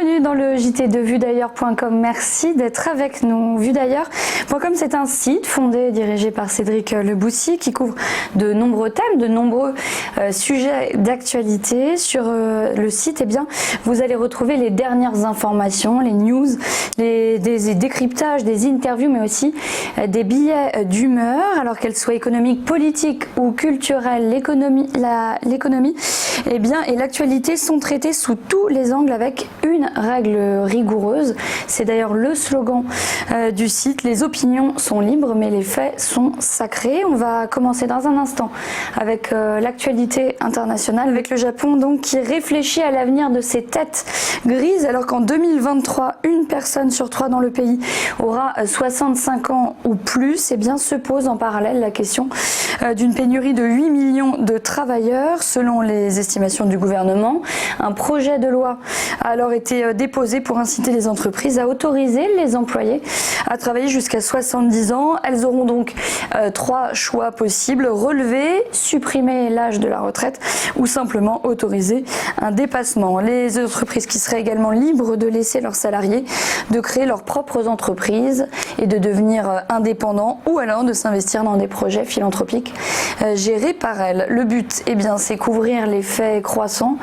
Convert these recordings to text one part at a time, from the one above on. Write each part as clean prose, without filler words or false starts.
Bienvenue dans le JT de vuedailleurs.com. Merci d'être avec nous. Vuedailleurs.com, c'est un site fondé et dirigé par Cédric Leboussy qui couvre de nombreux thèmes, de nombreux sujets d'actualité. Sur le site, eh bien, vous allez retrouver les dernières informations, les news, des décryptages, des interviews, mais aussi des billets d'humeur, alors qu'elles soient économiques, politiques ou culturelles. L'économie, eh bien, et l'actualité sont traitées sous tous les angles avec une règle rigoureuse. C'est d'ailleurs le slogan du site. Les opinions sont libres, mais les faits sont sacrés. On va commencer dans un instant avec l'actualité internationale, avec le Japon donc qui réfléchit à l'avenir de ses têtes grises, alors qu'en 2023, une personne sur 3 dans le pays aura 65 ans ou plus. Et bien, se pose en parallèle la question d'une pénurie de 8 millions de travailleurs, selon les estimations du gouvernement. Un projet de loi a alors été déposé pour inciter les entreprises à autoriser les employés à travailler jusqu'à 70 ans. Elles auront donc 3 choix possibles: relever, supprimer l'âge de la retraite ou simplement autoriser un dépassement. Les entreprises qui seraient également libres de laisser leurs salariés de créer leurs propres entreprises et de devenir indépendants, ou alors de s'investir dans des projets philanthropiques gérés par elles. Le but, eh bien, c'est couvrir l'effet croissant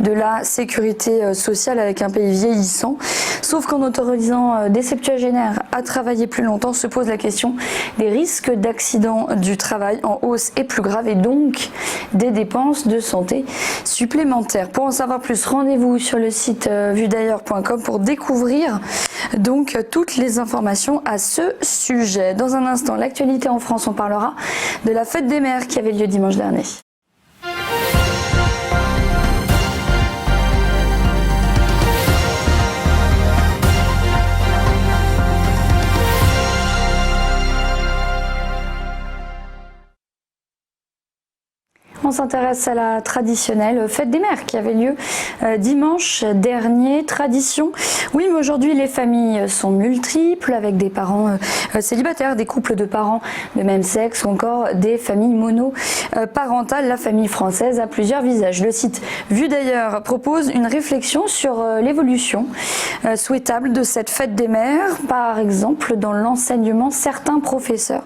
de la sécurité sociale avec un pays vieillissant. Sauf qu'en autorisant des septuagénaires à travailler plus longtemps, se pose la question des risques d'accidents du travail en hausse et plus grave, et donc des dépenses de santé supplémentaires. Pour en savoir plus, rendez-vous sur le site vuedailleurs.com pour découvrir donc toutes les informations à ce sujet. Dans un instant, l'actualité en France, on parlera de la fête des mères qui avait lieu dimanche dernier. On s'intéresse à la traditionnelle fête des mères qui avait lieu dimanche dernier. Tradition, oui, mais aujourd'hui les familles sont multiples, avec des parents célibataires, des couples de parents de même sexe ou encore des familles monoparentales. La famille française a plusieurs visages. Le site Vue d'ailleurs propose une réflexion sur l'évolution souhaitable de cette fête des mères. Par exemple, dans l'enseignement, certains professeurs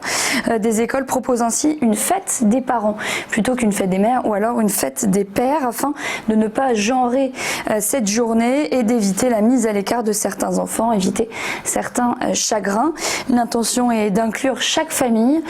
des écoles proposent ainsi une fête des parents plutôt qu'une fête des mères, ou alors une fête des pères, afin de ne pas genrer cette journée et d'éviter la mise à l'écart de certains enfants, éviter certains chagrins. L'intention est d'inclure chaque famille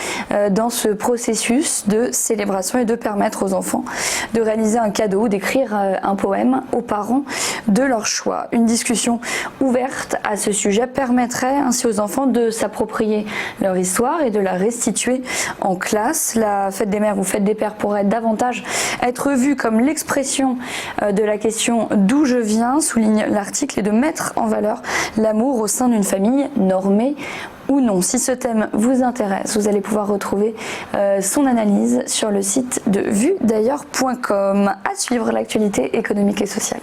dans ce processus de célébration et de permettre aux enfants de réaliser un cadeau, d'écrire un poème aux parents de leur choix. Une discussion ouverte à ce sujet permettrait ainsi aux enfants de s'approprier leur histoire et de la restituer en classe. La fête des mères ou fête des pères pourrait davantage être vue comme l'expression de la question d'où je viens, souligne l'article, et de mettre en valeur l'amour au sein d'une famille normée ou non. Si ce thème vous intéresse, vous allez pouvoir retrouver son analyse sur le site de vuedailleurs.com. À suivre l'actualité économique et sociale.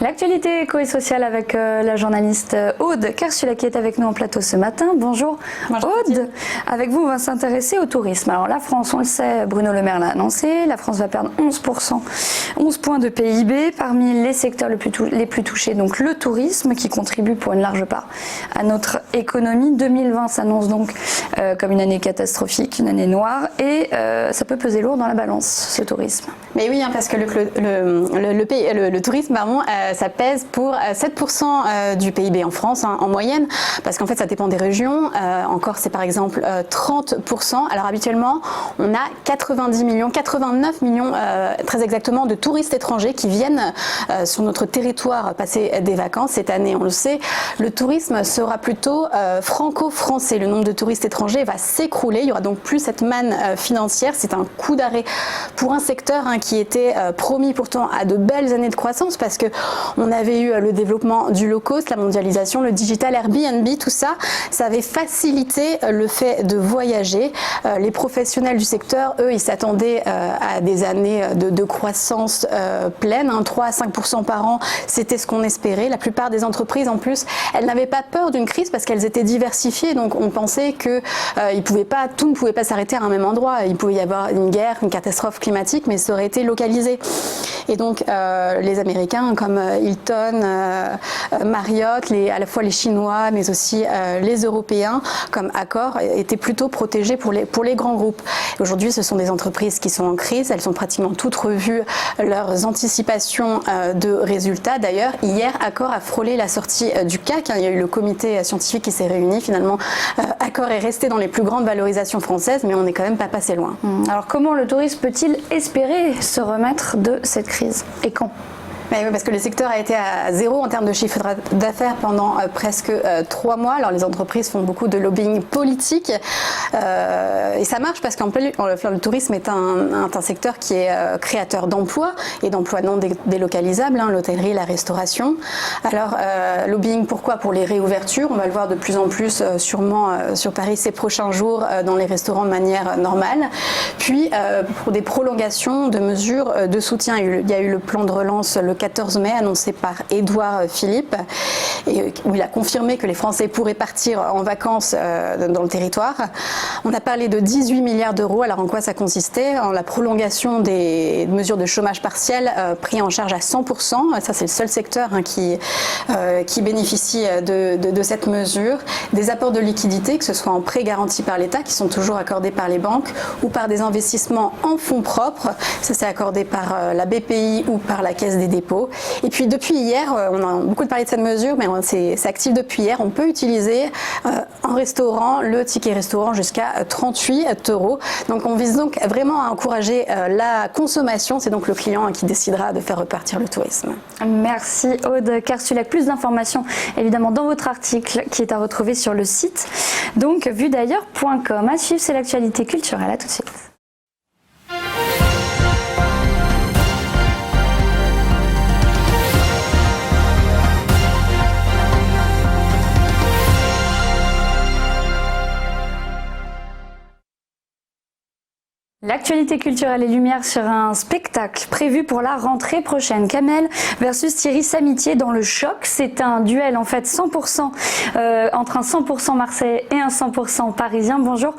L'actualité éco et sociale avec la journaliste Aude Kershula qui est avec nous en plateau ce matin. Bonjour. Bonjour Aude. Avec vous, on va s'intéresser au tourisme. Alors la France, on le sait, Bruno Le Maire l'a annoncé, la France va perdre 11%, 11 points de PIB. Parmi les secteurs les plus touchés, donc le tourisme qui contribue pour une large part à notre économie. 2020 s'annonce donc comme une année catastrophique, une année noire, et ça peut peser lourd dans la balance, ce tourisme. Mais oui, parce que le tourisme, ça pèse pour 7% du PIB en France, en moyenne, parce qu'en fait ça dépend des régions. En Corse, c'est par exemple 30%. Alors habituellement, on a 89 millions très exactement de touristes étrangers qui viennent sur notre territoire passer des vacances. Cette année, on le sait, le tourisme sera plutôt franco-français. Le nombre de touristes étrangers va s'écrouler. Il y aura donc plus cette manne financière. C'est un coup d'arrêt pour un secteur qui était promis pourtant à de belles années de croissance, parce que On avait eu le développement du low cost, la mondialisation, le digital, Airbnb, tout ça, ça avait facilité le fait de voyager. Les professionnels du secteur, eux, ils s'attendaient à des années de croissance pleine, 3 à 5% par an, c'était ce qu'on espérait. La plupart des entreprises, en plus, elles n'avaient pas peur d'une crise parce qu'elles étaient diversifiées, donc on pensait que tout ne pouvait pas s'arrêter à un même endroit. Il pouvait y avoir une guerre, une catastrophe climatique, mais ça aurait été localisé. Et donc les Américains comme Hilton, Marriott, à la fois les Chinois, mais aussi les Européens comme Accor étaient plutôt protégés pour les grands groupes. Aujourd'hui, ce sont des entreprises qui sont en crise. Elles ont pratiquement toutes revu leurs anticipations de résultats. D'ailleurs, hier, Accor a frôlé la sortie du CAC. Il y a eu le comité scientifique qui s'est réuni. Finalement, Accor est resté dans les plus grandes valorisations françaises, mais on n'est quand même pas passé loin. Alors, comment le tourisme peut-il espérer se remettre de cette crise et quand ? Oui, parce que le secteur a été à zéro en termes de chiffre d'affaires pendant presque 3 mois. Alors les entreprises font beaucoup de lobbying politique et ça marche parce qu'en plus le tourisme est un secteur qui est créateur d'emplois et d'emplois non délocalisables, l'hôtellerie, la restauration. Alors lobbying pourquoi ? Pour les réouvertures, on va le voir de plus en plus sûrement sur Paris ces prochains jours dans les restaurants de manière normale. Puis pour des prolongations de mesures de soutien, il y a eu le plan de relance le 14 mai, annoncé par Édouard Philippe, où il a confirmé que les Français pourraient partir en vacances dans le territoire. On a parlé de 18 milliards d'euros. Alors en quoi ça consistait ? En la prolongation des mesures de chômage partiel pris en charge à 100%. Ça, c'est le seul secteur qui bénéficie de cette mesure. Des apports de liquidités, que ce soit en prêts garantis par l'État, qui sont toujours accordés par les banques, ou par des investissements en fonds propres. Ça, c'est accordé par la BPI ou par la Caisse des dépôts. Et puis depuis hier, on a beaucoup parlé de cette mesure, mais c'est actif depuis hier. On peut utiliser en restaurant le ticket restaurant jusqu'à 38 €. Donc on vise donc vraiment à encourager la consommation. C'est donc le client qui décidera de faire repartir le tourisme. Merci Aude Kersulek. Plus d'informations évidemment dans votre article qui est à retrouver sur le site donc vuedailleurs.com. À suivre, c'est l'actualité culturelle. À tout de suite. L'actualité culturelle et lumière sur un spectacle prévu pour la rentrée prochaine. Kamel versus Thierry Samitier dans le choc. C'est un duel en fait 100% entre un 100% Marseillais et un 100% Parisien. Bonjour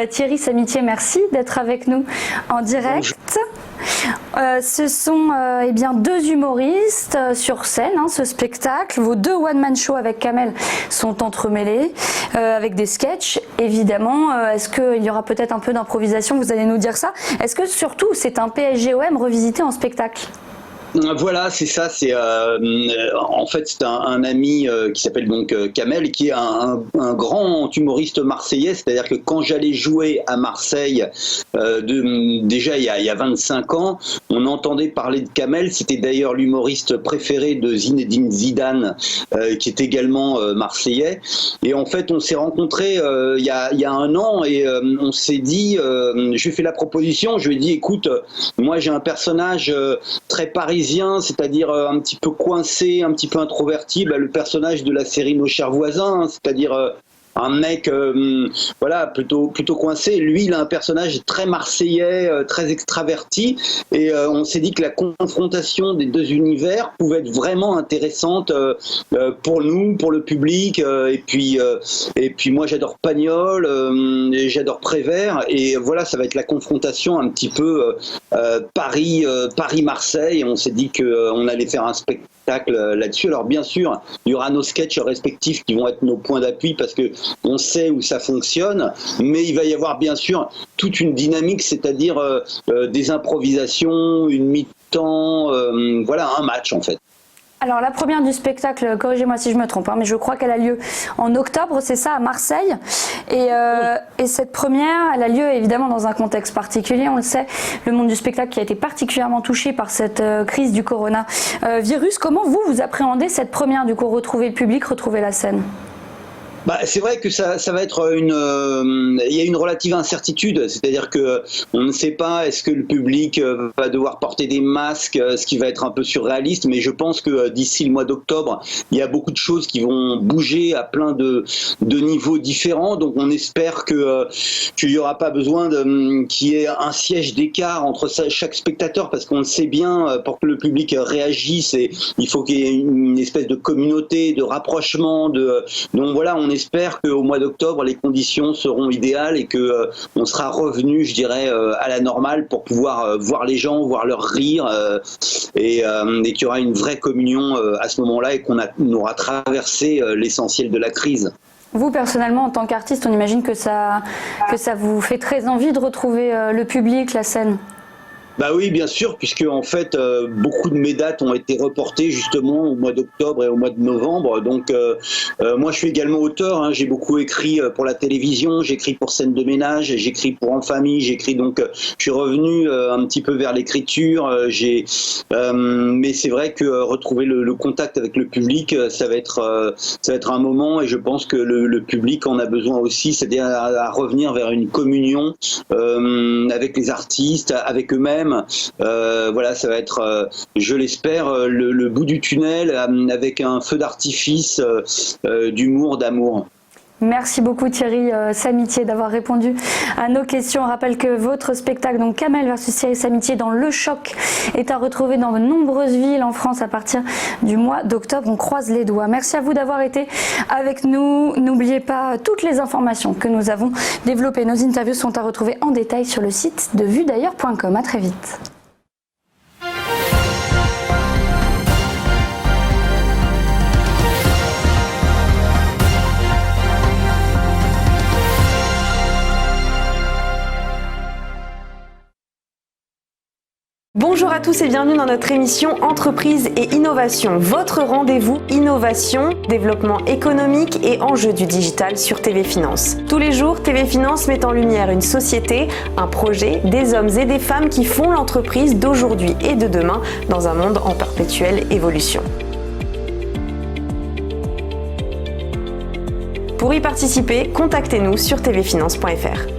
Thierry Samitier, merci d'être avec nous en direct. Ce sont deux humoristes sur scène, ce spectacle. Vos 2 one-man shows avec Kamel sont entremêlés avec des sketchs, évidemment. Est-ce qu'il y aura peut-être un peu d'improvisation ? Vous allez nous dire ça. Est-ce que surtout c'est un PSG-OM revisité en spectacle ? Voilà, c'est ça. C'est en fait c'est un ami qui s'appelle donc Kamel, qui est un grand humoriste marseillais. C'est-à-dire que quand j'allais jouer à Marseille, déjà il y a 25 ans, on entendait parler de Kamel. C'était d'ailleurs l'humoriste préféré de Zinedine Zidane, qui est également marseillais. Et en fait, on s'est rencontrés il y a 1 an et on s'est dit, je lui ai fait la proposition. Je lui ai dit, écoute, moi j'ai un personnage très parisien, c'est-à-dire un petit peu coincé, un petit peu introverti, le personnage de la série Nos chers voisins, c'est-à-dire un mec plutôt coincé. Lui, il a un personnage très marseillais, très extraverti, et on s'est dit que la confrontation des 2 univers pouvait être vraiment intéressante pour nous, pour le public, et puis moi j'adore Pagnol, j'adore Prévert, et voilà, ça va être la confrontation un petit peu Paris-Marseille. On s'est dit qu'on allait faire un spectacle là-dessus. Alors bien sûr, il y aura nos sketchs respectifs qui vont être nos points d'appui parce que on sait où ça fonctionne, mais il va y avoir bien sûr toute une dynamique, c'est-à-dire des improvisations, une mi-temps, un match en fait. Alors la première du spectacle, corrigez-moi si je me trompe, mais je crois qu'elle a lieu en octobre, c'est ça, à Marseille. Et cette première, elle a lieu évidemment dans un contexte particulier, on le sait, le monde du spectacle qui a été particulièrement touché par cette crise du coronavirus. Comment vous appréhendez cette première, du coup, retrouver le public, retrouver la scène ? C'est vrai que ça va être il y a une relative incertitude, c'est-à-dire que on ne sait pas est-ce que le public va devoir porter des masques, ce qui va être un peu surréaliste, mais je pense que d'ici le mois d'octobre, il y a beaucoup de choses qui vont bouger à plein de niveaux différents, donc on espère qu'il n'y aura pas besoin qu'il y ait un siège d'écart entre chaque spectateur, parce qu'on le sait bien, pour que le public réagisse, il faut qu'il y ait une espèce de communauté, de rapprochement, donc voilà, on espère qu'au mois d'octobre, les conditions seront idéales et que on sera revenu, je dirais, à la normale pour pouvoir voir les gens, voir leur rire et qu'il y aura une vraie communion à ce moment-là et qu'on aura traversé l'essentiel de la crise. Vous, personnellement, en tant qu'artiste, on imagine que ça vous fait très envie de retrouver le public, la scène. Oui, bien sûr, puisque en fait beaucoup de mes dates ont été reportées justement au mois d'octobre et au mois de novembre. Donc moi je suis également auteur, hein. J'ai beaucoup écrit pour la télévision, j'écris pour Scène de ménage, j'écris pour En famille, j'écris donc je suis revenu un petit peu vers l'écriture. Mais c'est vrai que retrouver le contact avec le public, ça va être un moment, et je pense que le public en a besoin aussi, c'est-à-dire à revenir vers une communion avec les artistes, avec eux-mêmes. Voilà, ça va être, je l'espère, le bout du tunnel avec un feu d'artifice d'humour, d'amour. Merci beaucoup Thierry Samitier d'avoir répondu à nos questions. On rappelle que votre spectacle, donc Kamel versus Thierry Samitier dans Le Choc, est à retrouver dans de nombreuses villes en France à partir du mois d'octobre. On croise les doigts. Merci à vous d'avoir été avec nous. N'oubliez pas toutes les informations que nous avons développées. Nos interviews sont à retrouver en détail sur le site de vuedailleurs.com. À très vite. Bonjour à tous et bienvenue dans notre émission Entreprise et Innovation, votre rendez-vous innovation, développement économique et enjeux du digital sur TV Finance. Tous les jours, TV Finance met en lumière une société, un projet, des hommes et des femmes qui font l'entreprise d'aujourd'hui et de demain dans un monde en perpétuelle évolution. Pour y participer, contactez-nous sur tvfinance.fr.